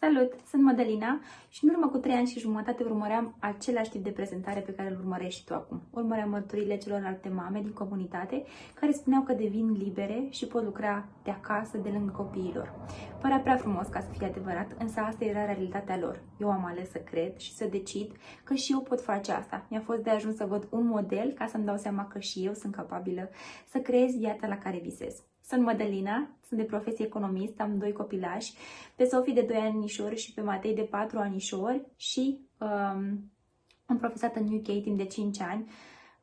Salut! Sunt Mădălina și în urmă cu 3 ani și jumătate urmăream același tip de prezentare pe care îl urmărești tu acum. Urmăream mărturile celorlalte mame din comunitate care spuneau că devin libere și pot lucra de acasă, de lângă copiilor. Părea prea frumos ca să fie adevărat, însă asta era realitatea lor. Eu am ales să cred și să decid că și eu pot face asta. Mi-a fost de ajuns să văd un model ca să-mi dau seama că și eu sunt capabilă să creez viața la care visez. Sunt Mădălina, sunt de profesie economist, am 2 copilași, pe Sofie de 2 anișori și pe Matei de 4 anișori și am profesat în UK timp de 5 ani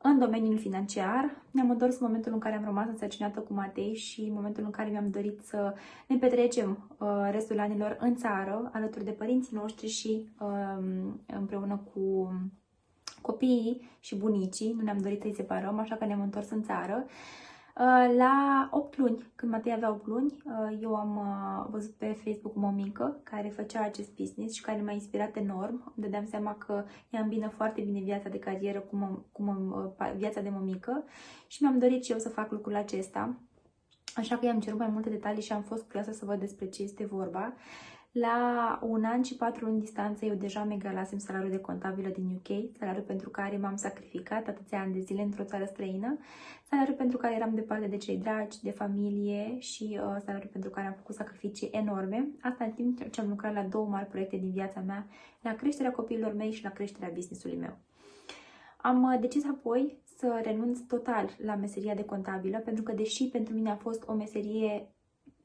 în domeniul financiar. Mi-am întors momentul în care am rămas însărcinată cu Matei și momentul în care mi-am dorit să ne petrecem restul anilor în țară, alături de părinții noștri și împreună cu copiii și bunicii. Nu ne-am dorit să-i separăm, așa că ne-am întors în țară. La 8 luni, când Matei avea 8 luni, eu am văzut pe Facebook o mămică care făcea acest business și care m-a inspirat enorm. Îmi dădeam seama că ea îmbină foarte bine viața de carieră cu viața de mămică și mi-am dorit și eu să fac lucrul acesta. Așa că i-am cerut mai multe detalii și am fost curioasă să văd despre ce este vorba. La 1 an și 4 luni distanță, eu deja îmi egalasem salariul de contabilă din UK, salariul pentru care m-am sacrificat atâția ani de zile într-o țară străină, salariul pentru care eram departe de cei dragi, de familie și salariul pentru care am făcut sacrificii enorme. Asta în timp ce am lucrat la 2 mari proiecte din viața mea, la creșterea copiilor mei și la creșterea business-ului meu. Am decis apoi să renunț total la meseria de contabilă, pentru că deși pentru mine a fost o meserie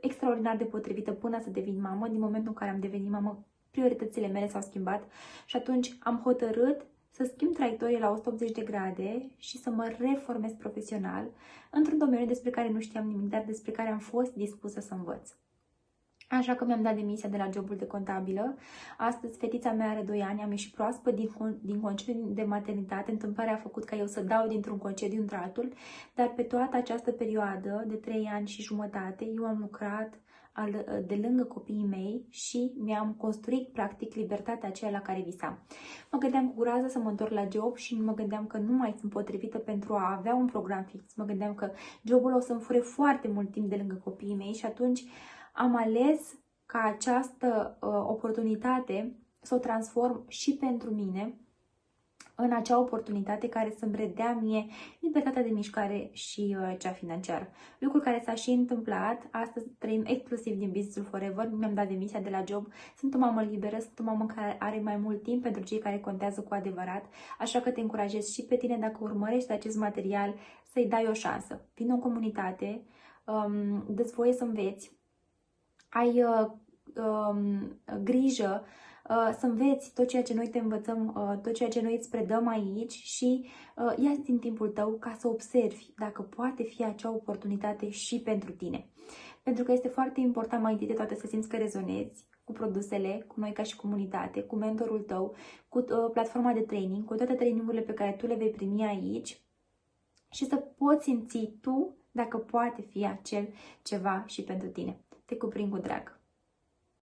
extraordinar de potrivită până să devin mamă, din momentul în care am devenit mamă, prioritățile mele s-au schimbat și atunci am hotărât să schimb traiectorie la 180 de grade și să mă reformez profesional într-un domeniu despre care nu știam nimic, dar despre care am fost dispusă să învăț. Așa că mi-am dat demisia de la jobul de contabilă. Astăzi fetița mea are 2 ani, am ieșit proaspăt din concediu de maternitate. Întâmplarea a făcut ca eu să dau dintr-un concediu într-altul, dar pe toată această perioadă de 3 ani și jumătate eu am lucrat de lângă copiii mei și mi-am construit practic libertatea aceea la care visam. Mă gândeam cu groază să mă întorc la job și mă gândeam că nu mai sunt potrivită pentru a avea un program fix. Mă gândeam că jobul o să-mi fure foarte mult timp de lângă copiii mei și atunci am ales ca această oportunitate să o transform și pentru mine în acea oportunitate care să-mi redea mie libertatea de mișcare și cea financiară. Lucru care s-a și întâmplat. Astăzi trăim exclusiv din Business-ul Forever. Mi-am dat demisia de la job. Sunt o mamă liberă, sunt o mamă care are mai mult timp pentru cei care contează cu adevărat. Așa că te încurajez și pe tine, dacă urmărești acest material, să-i dai o șansă. Vino în comunitate, dă-ți voie să înveți, ai grijă să înveți tot ceea ce noi te învățăm, tot ceea ce noi îți predăm aici și ia din timpul tău ca să observi dacă poate fi acea oportunitate și pentru tine. Pentru că este foarte important mai întâi de toate să simți că rezonezi cu produsele, cu noi ca și comunitate, cu mentorul tău, cu platforma de training, cu toate trainingurile pe care tu le vei primi aici și să poți simți tu dacă poate fi acel ceva și pentru tine. Te cuprind cu drag.